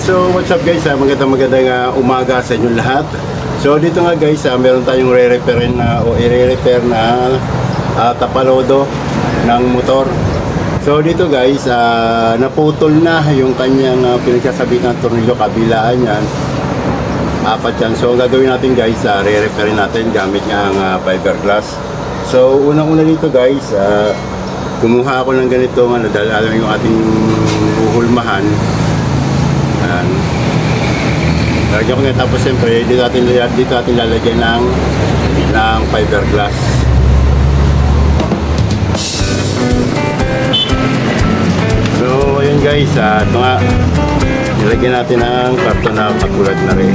So what's up guys, magandang umaga sa inyong lahat. So dito nga guys, meron tayong re-repair na tapalodo ng motor. So dito guys, naputol na yung kanyang pinagsasabitan ng tornilyo, kabilaan yan, apat yan. So ang gagawin natin guys, re-repair natin gamit nga ang fiberglass. So unang-una dito guys, kumuha ako ng ganito dahil alam yung ating uhulmahan. Lagyan ko nga, tapos siyempre dito natin lalagyan ng fiberglass. So ayun guys, ito nga, nilagyan natin ng karton na katulad na rin.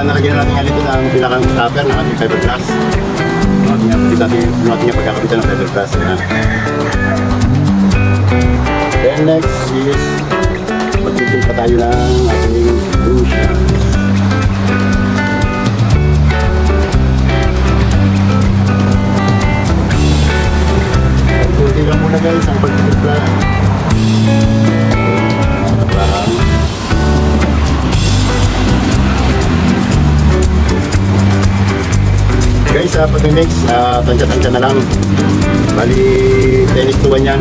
Nalagyan na natin nga dito ng pinakang stopper ng ating fiberglass. Natin nga pagkakabitan ng fiberglass. Then next is magtitin pa tayo ng ating bushing. Pagkuti lang muna guys ang pagtitin. Guys, pag next, tansya-tansya na lang. Bali, 10:1 yan.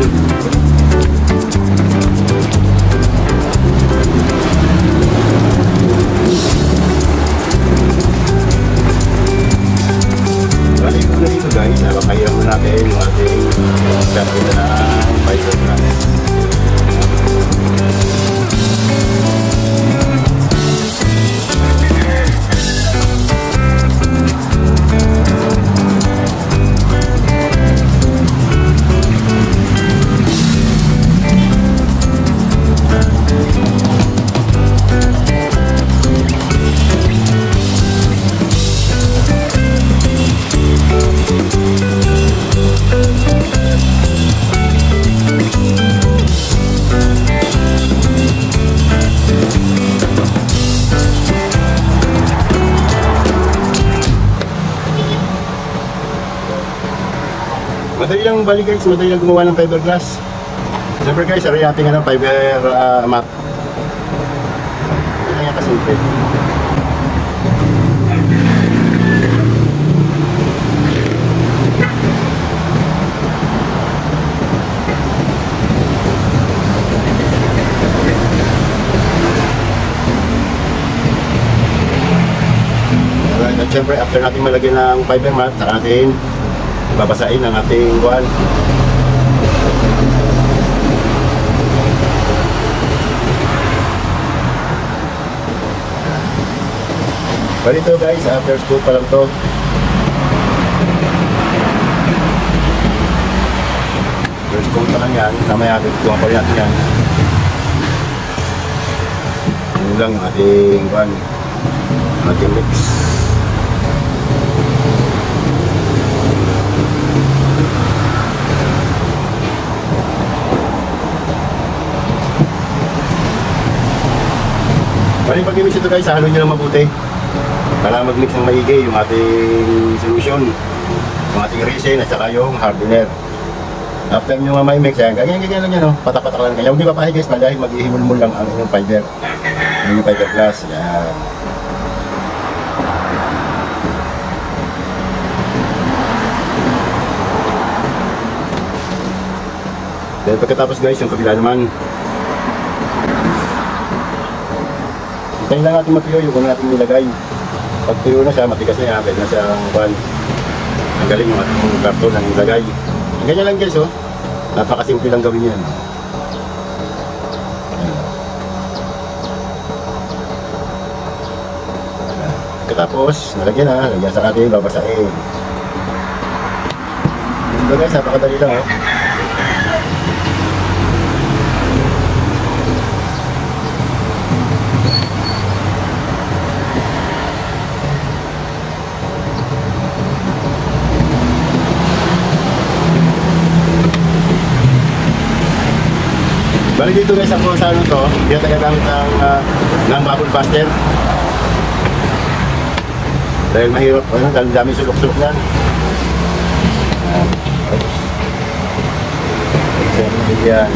Bali, muna dito guys, kaya muna natin yung ating gagawin na fiberglass. Madali lang bali guys, madali lang gumawa ng fiberglass. Siyempre guys, aray natin nga ng fiber mat. Ito lang yan kasimple. Alright, at siyempre after natin malagyan ng fiber mat, saka natin babasain ang ating wall. Bali ito guys, after school pa lang to. First coat pa lang yan, namaya tutuwa pa rin natin yan. Yun lang ating ating mix. Bali pag-mix ito guys, halo nyo lang mabuti. Para mag-mix ng maigi yung ating solution. Yung ating resin at saka yung hardener. After nyo nga may-mix, ganyan lang yan, no? Patak-patak lang ganyan. Huwag nyo papahay guys, dahil mag-ihimul-mul lang ang inyong fiber. Yung fiber glass, yan. Then pagkatapos guys, yung kabila naman. Hintayin lang natin mag-tuyo yung kung natin nilagay. Pag tuyo na siya, matigas na yan, pwede na siyang buwan. Ang galing yung ating karton na nilagay. Ganyan lang guys, oh. Napakasimple lang gawin yan. Pagkatapos, nalagyan na, lagyan sa atin, babasahin. Ito guys, napakadali lang, oh. Bali dito guys, ako sa ano to, hindi na gamit ng bubble buster. Dahil mahirap, dahil dami sulok-sulok yan. Yan.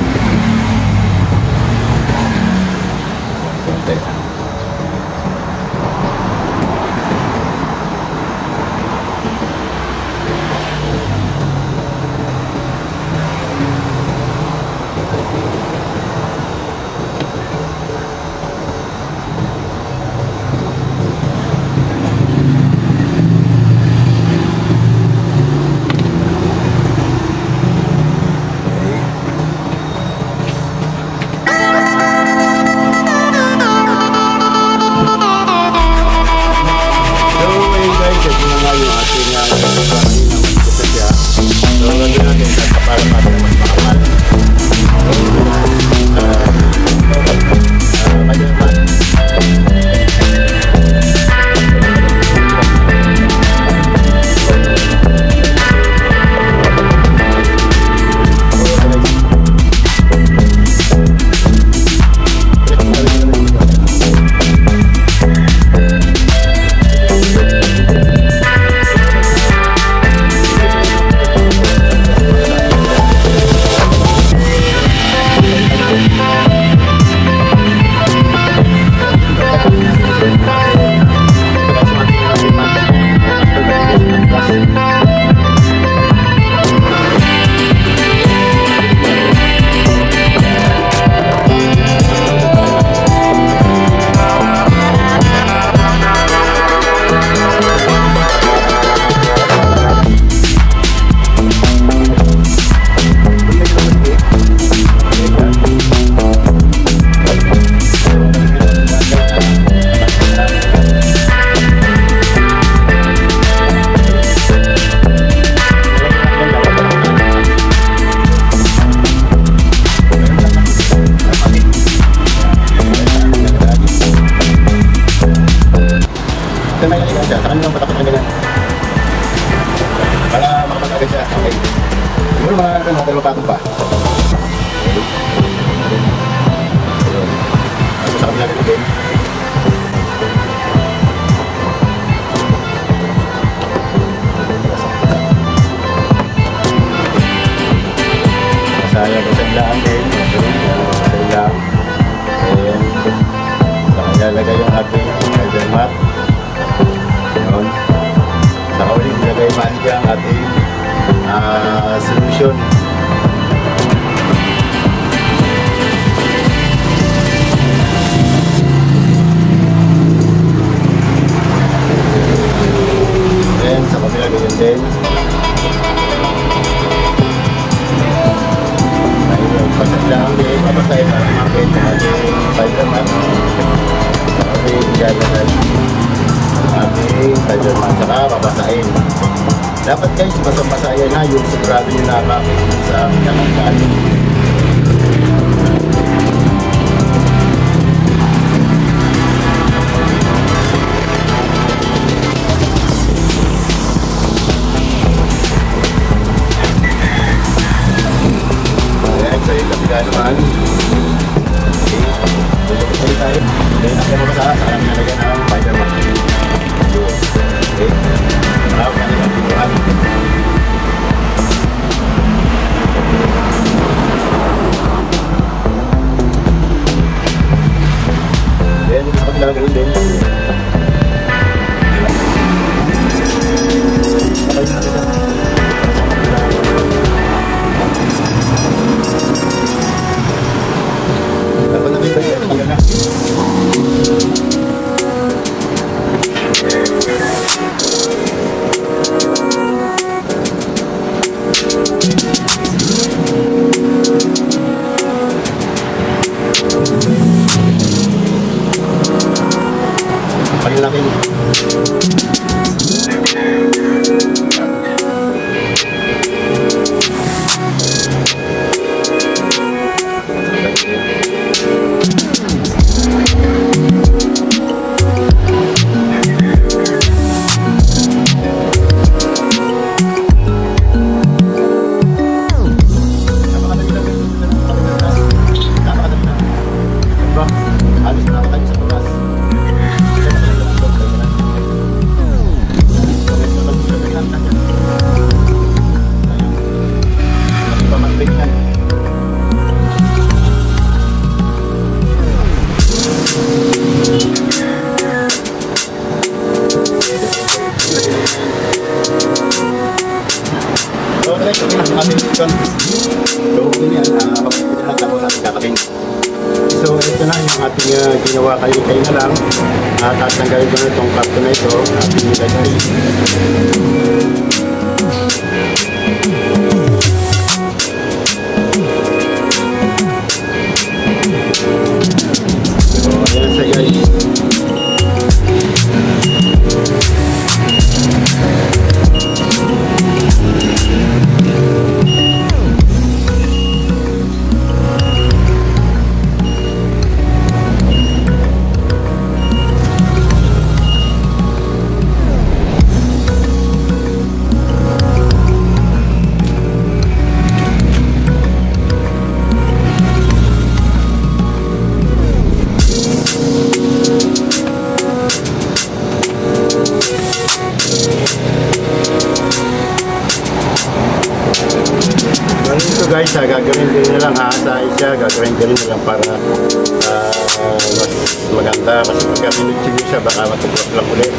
Saya ko sa ilaan din. Sa ilaan. Ayan. Saka ilalagay yung ating fiber mat. Ayan. Saka ulit ilagay man dyan ang ating solution. Ayan. Sa kabila ganyan din. Pasaglaan din, mabasahin na natin ang ating fiber mat. Ating gagalan ang ating fiber mat, saka babasahin. Dapat guys, basang-basahin na yung sigurado nyo na bakit sa pinakangkaan. Naman. Okay. Tayo. Dahil na kayo mabasa. guys, okay na. Mabilis yun. So, ganyan. Kapag na tapos ating kakain. So, ito na yung ating ginawa kayo na lang. Tatanggalin ko na itong karton na ito. Ating nilagay. So, ayan siya guys. Guys, gagawin din na lang sa isa, gagawin din na lang para mas maganda, kasi pagka minutsin siya baka matublok lang ulit.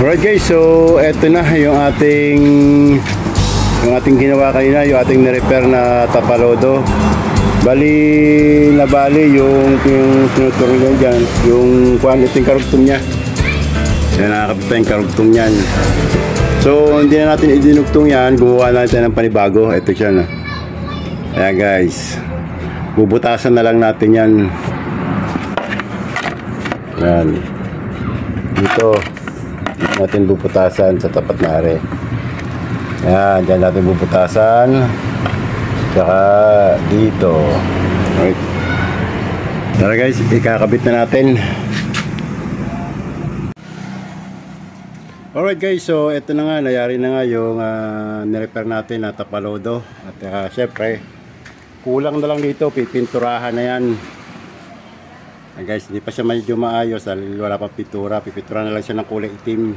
Alright guys, so eto na yung ating ginawa kanina, yung ating nirepair na tapalodo. Bali yung tinuturingan dyan, yung ito yung karugtong nya. Yan, nakakapit yung karugtong yan. So hindi na natin idinugtong yan, gumawa natin ng panibago. Ito siya na. Ayan guys, bubutasan na lang natin yan. Yan. Dito natin bubutasan sa tapat na are. Yan, dyan natin bubutasan. Saka dito. Alright. Tara guys, ikakabit na natin. Alright guys, so ito na nga, nangyari na nga yung nirepair natin na tapalodo. At syempre, kulang na lang dito, pipinturahan na yan. Guys, hindi pa siya medyo maayos dahil wala pa pintura. Pipintura na lang siya ng kulay itim.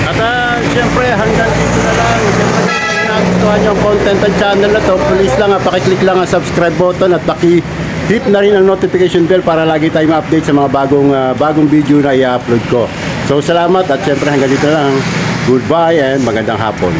At siyempre hanggang dito na lang. Siyempre kung nagustuhan yung content ng channel na to, please lang pakiclick lang ang subscribe button at paki-hit na rin ang notification bell para lagi tayong update sa mga bagong video na i-upload ko. So salamat at siyempre hanggang dito na lang. Goodbye and magandang hapon.